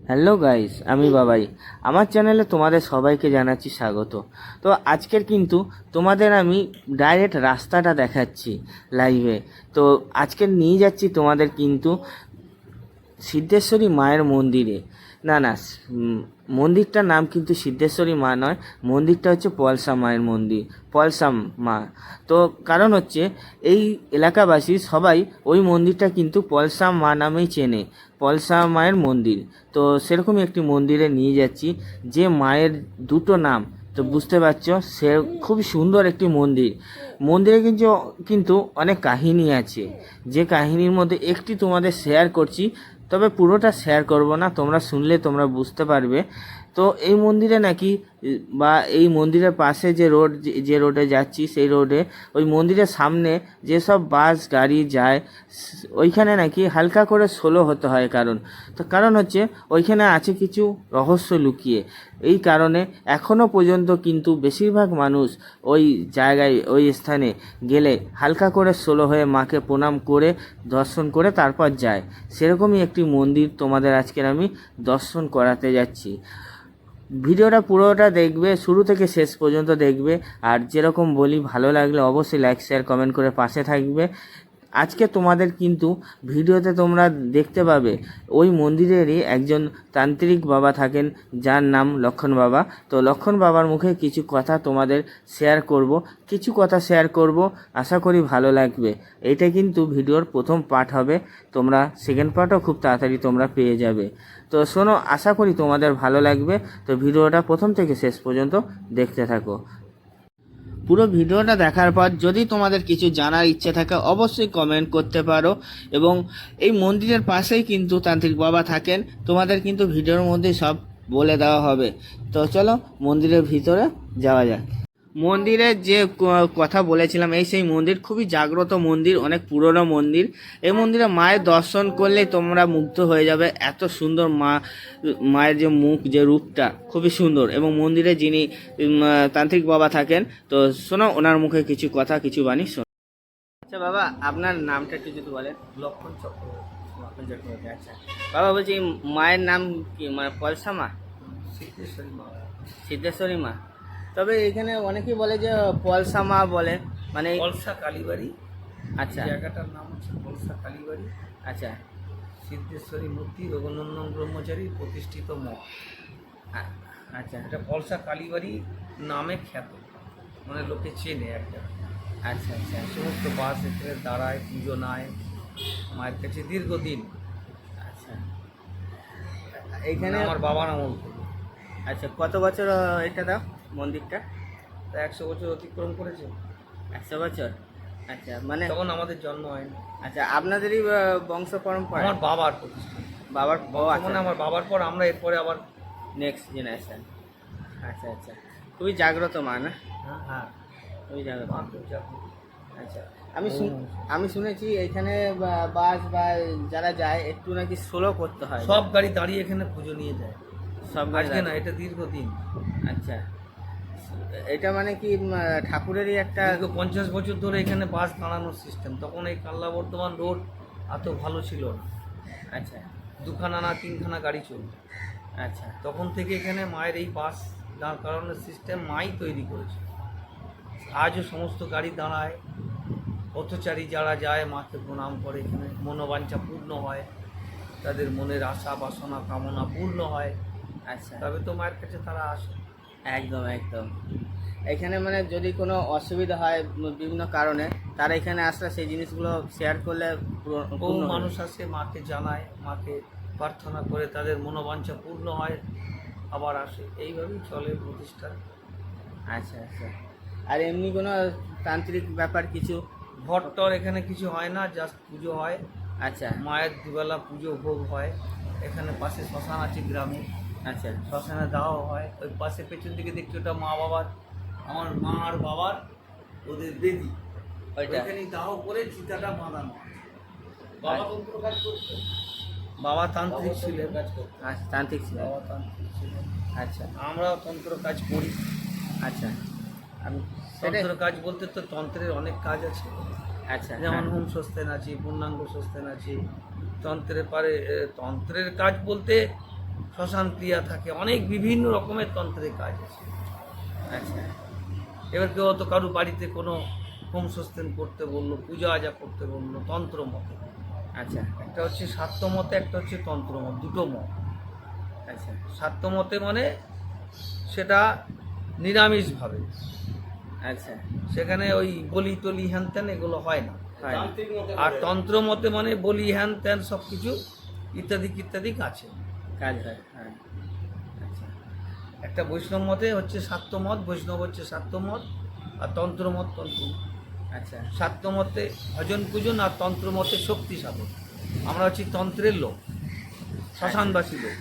Hello guys, আমি বাবাই। আমার চ্যানেলে তোমাদের সবাইকে জানাচ্ছি স্বাগত। তো আজকের কিন্তু তোমাদের আমি ডাইরেক্ট রাস্তাটা দেখাচ্ছি লাইভে। তো আজকে নিয়ে যাচ্ছি তোমাদের কিন্তু সিদ্ধেশ্বরী মায়ের মন্দিরে। না, মন্দিরটার নাম কিন্তু সিদ্ধেশ্বরী মা নয়, মন্দিরটা হচ্ছে পলসা মায়ের মন্দির, পলসা মা। তো কারণ হচ্ছে এই এলাকাবাসী সবাই ওই মন্দিরটা কিন্তু পলসা মা নামেই চেনে, পলসা মায়ের মন্দির। তো সেরকমই একটি মন্দিরে নিয়ে যাচ্ছি, যে মায়ের দুটো নাম। তো বুঝতে পারছো, সে খুব সুন্দর একটি মন্দির। মন্দিরে কিন্তু অনেক কাহিনী আছে, যে কাহিনীর মধ্যে একটি তোমাদের শেয়ার করছি, তবে পুরোটা শেয়ার করব না, তোমরা শুনলে তোমরা বুঝতে পারবে। তো এই মন্দিরে নাকি, বা এই মন্দিরের পাশে যে রোডে যাচ্ছি, সেই রোডে ওই মন্দিরের সামনে যেসব বাস গাড়ি যায়, ওইখানে নাকি হালকা করে স্লো হতে হয়। কারণ হচ্ছে ওইখানে আছে কিছু রহস্য লুকিয়ে। এই কারণে এখনও পর্যন্ত কিন্তু বেশিরভাগ মানুষ ওই জায়গায়, ওই স্থানে গেলে হালকা করে স্লো হয়ে মাকে প্রণাম করে দর্শন করে তারপর যায়। সেরকমই একটি মন্দির তোমাদের আজকের আমি দর্শন করাতে যাচ্ছি। ভিডিওটা পুরোটা দেখবে, শুরু থেকে শেষ পর্যন্ত দেখবে। আর যেরকম বলি, ভালো লাগলে অবশ্যই লাইক শেয়ার কমেন্ট করে পাশে থাকবে। আজকে তোমাদের কিন্তু ভিডিওতে তোমরা দেখতে পাবে ওই মন্দিরেরই একজন তান্ত্রিক বাবা থাকেন, যার নাম লক্ষণ বাবা। তো লক্ষণ বাবার মুখে কিছু কথা তোমাদের কিছু কথা শেয়ার করব, আশা করি ভালো লাগবে। এটা কিন্তু ভিডিওর প্রথম পার্ট হবে, তোমরা সেকেন্ড পার্টও খুব তাড়াতাড়ি তোমরা পেয়ে যাবে। তো শোনো, আশা করি তোমাদের ভালো লাগবে। তো ভিডিওটা প্রথম থেকে শেষ পর্যন্ত দেখতে থাকো। পুরো ভিডিওটা দেখার পর যদি তোমাদের কিছু জানার ইচ্ছে থাকে অবশ্যই কমেন্ট করতে পারো। এবং এই মন্দিরের পাশেই কিন্তু তান্ত্রিক বাবা থাকেন, তোমাদের কিন্তু ভিডিওর মধ্যেই সব বলে দেওয়া হবে। তো চলো মন্দিরের ভিতরে যাওয়া যাক। মন্দিরের যে কথা বলেছিলাম, এই সেই মন্দির খুবই জাগ্রত মন্দির, অনেক পুরনো মন্দির। এই মন্দিরে মায়ের দর্শন করলে তোমরা মুগ্ধ হয়ে যাবে। এত সুন্দর মায়ের যে মুখ, যে রূপটা খুবই সুন্দর। এবং মন্দিরে যিনি তান্ত্রিক বাবা থাকেন, তো শোনো ওনার মুখে কিছু কথা, কিছু বাণী শোনো। আচ্ছা বাবা, আপনার নামটা একটু যদি বলেন। লক্ষণ চক্রবর্তী। আচ্ছা বাবা, বলছি মায়ের নাম কি, মানে পলসা মা, সিদ্ধেশ্বরী মা। সিদ্ধেশ্বরী মা? তবে এখানে অনেকেই বলে যে পলসা মা বলে, মানে পলসা কালীবাড়ি। আচ্ছা, জায়গাটার নাম হচ্ছে পলসা কালীবাড়ি। আচ্ছা, সিদ্ধেশ্বরী মূর্তি রঘুনন্দন ব্রহ্মচারী প্রতিষ্ঠিত মঠ। আচ্ছা, এটা পলসা কালীবাড়ি নামে খ্যাত, মানে লোকে চেনে একটা। আচ্ছা, আচ্ছা, সমস্ত বাস এখানে দাঁড়ায়, পুজো নেয় মায়ের কাছে দীর্ঘদিন। আচ্ছা। এইখানে আমার বাবার আমল থেকে। আচ্ছা, কত বছর এটা দাও মন্দিরটা? তা 100 বছর অতিক্রম করেছে। 100 বছর? আচ্ছা, মানে তখন আমাদের জন্ম হয়নি। আচ্ছা, আপনাদেরই বংশ পরম্পরা? আমার বাবার প্রতিষ্ঠা। বাবার? ও মানে আচ্ছা, আমার বাবার পর আমরা এরপরে আবার নেক্সট জেনারেশন। আচ্ছা, আচ্ছা, খুবই জাগ্রত মা না? হ্যাঁ খুবই জাগ্রত। যাবো। আচ্ছা, আমি শুনেছি এখানে বাস বা যারা যায় একটু নাকি স্লো করতে হয়। সব গাড়ি দাঁড়িয়ে এখানে পুজো নিয়ে যায়। সব গাড়ি আজকে না, এটা দীর্ঘদিন। আচ্ছা, এটা মানে কি ঠাকুরেরই একটা? দীর্ঘ 50 বছর ধরে এখানে বাস দাঁড়ানোর সিস্টেম। তখন এই কাল্লা বর্ধমান রোড এত ভালো ছিল না। আচ্ছা, দুখানা না তিনখানা গাড়ি চলত। আচ্ছা, তখন থেকে এখানে মায়ের এই বাস দাঁড় করানোর সিস্টেম মাই তৈরি করেছে। আজও সমস্ত গাড়ি দাঁড়ায়, পথচারী যারা যায় মাকে প্রণাম করে, এখানে মনোবাঞ্ছা পূর্ণ হয়, তাদের মনের আশা বাসনা কামনা পূর্ণ হয়। আচ্ছা, তবে তো মায়ের কাছে তারা আসে। একদম একদম। এখানে মানে যদি কোনো অসুবিধা হয় বিভিন্ন কারণে, তারা এখানে আসলে সেই জিনিসগুলো শেয়ার করলে বহু মানুষ আসে, মাকে জানায়, মাকে প্রার্থনা করে, তাদের মনোবাঞ্ছা পূর্ণ হয়, আবার আসে। এইভাবেই চলে প্রতিষ্ঠান। আচ্ছা, আচ্ছা। আর এমনি কোনো তান্ত্রিক ব্যাপার কিছু? ভট্টর এখানে কিছু হয় না, জাস্ট পুজো হয়। আচ্ছা, মায়ের দুবেলা পুজো ভোগ হয়। এখানে পাশে শ্মশান আছে গ্রামে, আচ্ছা, শ্মশানে দাহ হয়। ওই পাশে পেছন দিকে দেখছি, ওটা মা বাবার, আমার মা আর বাবার ওদের বেদি, ওইখানেই দাহ করে চিতাটা বাঁধানো। বাবা তন্ত্র কাজ করতো, বাবা তান্ত্রিক ছিলেন। আচ্ছা, তান্ত্রিক ছিল। বাবা তান্ত্রিক ছিলেন। আচ্ছা, আমরাও তন্ত্র কাজ করি। আচ্ছা, আমি তন্ত্র কাজ বলতে তো তন্ত্রের অনেক কাজ আছে। আচ্ছা, যেমন হোম স্বস্তেন আছে, পূর্ণাঙ্গ স্বস্তেন আছে। তন্ত্রের কাজ বলতে শ্মশান ক্রিয়া থাকে, অনেক বিভিন্ন রকমের তন্ত্রের কাজ আছে। আচ্ছা এবার কেউ তো কারো বাড়িতে কোনো হোম সিস্টেম করতে বললো, পূজা আজা করতে বললো তন্ত্র মতে। আচ্ছা একটা হচ্ছে শাক্ত মতে, একটা হচ্ছে তন্ত্র মত, দুটো মত। আচ্ছা শাক্ত মতে মানে সেটা নিরামিষভাবে, আচ্ছা সেখানে ওই বলি টলি হ্যান ত্যান এগুলো হয় না। হয় না। আর তন্ত্র মতে মানে বলি হ্যান ত্যান সব কিছু ইত্যাদি ইত্যাদি আছে। কাজ হয়, হ্যাঁ। আচ্ছা একটা বৈষ্ণব মতে হচ্ছে শাক্ত মত, বৈষ্ণব হচ্ছে শাক্ত মত, আর তন্ত্র মত তন্ত্র। আচ্ছা শাক্ত মতে ভজন পূজন, আর তন্ত্র মতে শক্তি সাধন। আমরা হচ্ছি তন্ত্রের লোক, শ্মশানবাসী লোক।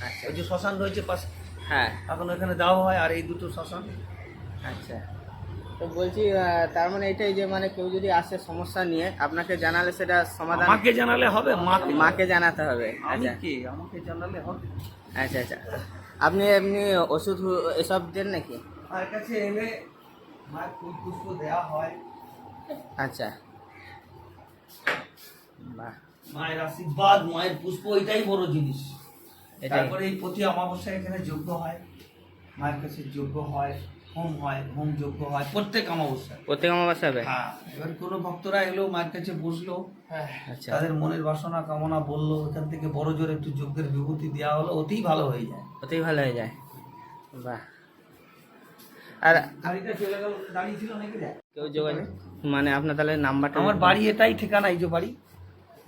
আচ্ছা ওই যে শ্মশান রয়েছে পাশে, হ্যাঁ এখন ওখানে দেওয়া হয়, আর এই দুটো শ্মশান। আচ্ছা। তো বলছি তার মানে এটাই যে মানে কেউ যদি আসে সমস্যা নিয়ে আপনাকে জানালে সেটা সমাধান মাকে জানালে হবে, মাকে জানাতে হবে। আমি আচ্ছা কে, আমাকে জানালে হবে। আচ্ছা আচ্ছা। আপনি এমনি ওষুধ এসব দেন নাকি? মায়ের কাছে এলে মায়ের ফুল পুষ্প দেওয়া হয়। আচ্ছা বাহ, মায়ের আশীর্বাদ, মায়ের পুষ্প, এটাই বড় জিনিস। এটাই। তারপরে এই প্রতি অমাবস্যায় এখানে যজ্ঞ হয়, মায়ের কাছে যজ্ঞ হয়, হোম হয়, হোম যজ্ঞ হয় প্রত্যেক অমাবস্যায়। প্রত্যেক অমাবস্যা হবে? হ্যাঁ, এবার কোনো ভক্তরা এলো মায়ের কাছে বসলো, আচ্ছা তাদের মনের বাসনা কামনা বললো, এখান থেকে বড় জোর একটু যজ্ঞের বিভূতি দেওয়া হলো, অতিই ভালো হয়ে যায়। ওতেই ভালো হয়ে যায়। বাহ। আর গাড়িটা চলে গেল, দাঁড়িয়ে ছিল নাকি রে? কেউ যোগাযোগ মানে আপনার তাহলে নাম্বারটা? আমার বাড়ি এটাই, ঠিকানা এই যে বাড়ি,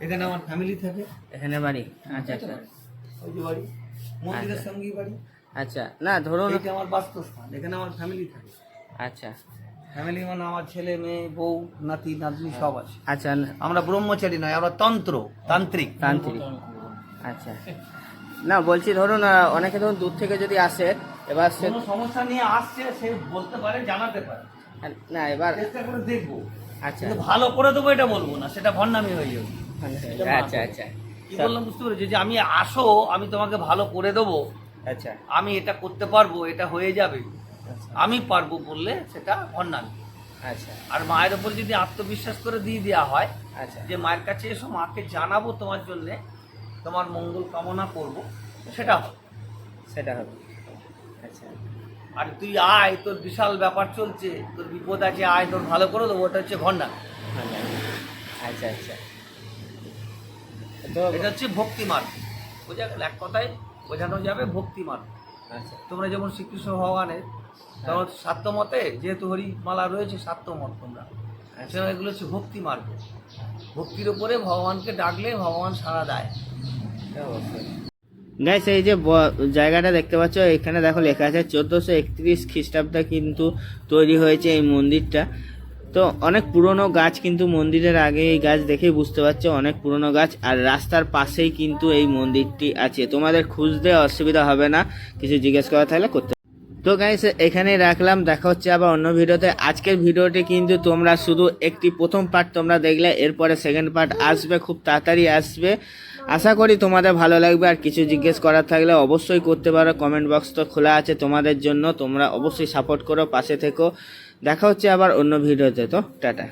এখানে আমার ফ্যামিলি থাকে। এখানে বাড়ি? আচ্ছা আচ্ছা ওই যে বাড়ি, মন্দিরের আচ্ছা। সঙ্গেই বাড়ি। আচ্ছা, না ধরুন এটা আমার বাস্তবস্থান, এখানে আমার ফ্যামিলি থাকে। আচ্ছা ফ্যামিলি মানে আমার ছেলে মেয়ে বউ নাতি নাতনি সব আছে। আচ্ছা আমরা ব্রহ্মচারী নয়, আমরা তান্ত্রিক। তান্ত্রিক। আচ্ছা, না বলছি ধরুন অনেকে ধরুন দূর থেকে যদি আসে, এবার সে কোনো সমস্যা নিয়ে আসছে, সে বলতে পারে, জানাতে পারে, না এবার চেষ্টা করে দেখবো। আচ্ছা কিন্তু ভালো করে দেবো এটা বলবো না, সেটা ভণ্ডামি হয়ে যাবে। আচ্ছা আচ্ছা কি বললাম বুঝতে পেরেছি? যে আমি আসো, আমি তোমাকে ভালো করে দেবো, আচ্ছা আমি এটা করতে পারবো, এটা হয়ে যাবে, আচ্ছা আমি পারবো বললে সেটা ভণ্ডামি। আচ্ছা আর মায়ের ওপর যদি আত্মবিশ্বাস করে দিয়ে দেওয়া হয়, আচ্ছা যে মায়ের কাছে এসো, মাকে জানাবো তোমার জন্যে, তোমার মঙ্গল কামনা করব, সেটা হবে। সেটা হবে। আচ্ছা আর তুই আয়, তোর বিশাল ব্যাপার চলছে, তোর বিপদ আছে, আয়, তোর ভালো করে দেবো, ওটা হচ্ছে ভণ্ডামি। ভালো। আচ্ছা আচ্ছা। তো এটা হচ্ছে ভক্তি মার্গ, বোঝা গেল? এক কথায় বোঝানো যাবে ভক্তি মার্গ। আচ্ছা তোমরা যেমন শ্রীকৃষ্ণ ভগবানের, তোমার সাত্য মতে, যেহেতু হরিমালা রয়েছে সাত্য মত, তোমরা সেরকম এগুলো হচ্ছে ভক্তি মার্গ। ভক্তির উপরে ভগবানকে ডাকলে ভগবান সাড়া দেয়। গাইস, এই যে জায়গাটা দেখতে পাচ্ছ, এখানে দেখো লেখা আছে 1431 খ্রিস্টাব্দে কিন্তু তৈরি হয়েছে এই মন্দিরটা। তো অনেক পুরনো গাছ, কিন্তু মন্দিরের আগে এই গাছ দেখেই বুঝতে পারছো অনেক পুরনো গাছ। আর রাস্তার পাশেই কিন্তু এই মন্দিরটি আছে, তোমাদের খুঁজতে অসুবিধা হবে না, কিছু জিজ্ঞেস করা থাকলে করতে। তো গাইস, এখানেই রাখলাম, দেখা হচ্ছে আবার অন্য ভিডিওতে। আজকের ভিডিওটি কিন্তু তোমরা শুধু একটি প্রথম পার্ট তোমরা দেখলে, এরপরে সেকেন্ড পার্ট আসবে, খুব তাড়াতাড়ি আসবে। আশা করি তোমাদের ভালো লাগবে। আর কিছু জিজ্ঞেস করার থাকলে অবশ্যই করতে পারো, কমেন্ট বক্স তো খোলা আছে তোমাদের জন্য, তোমরা অবশ্যই সাপোর্ট করো, পাশে থেকো। দেখা হচ্ছে আবার অন্য ভিডিওতে। তো টাটা।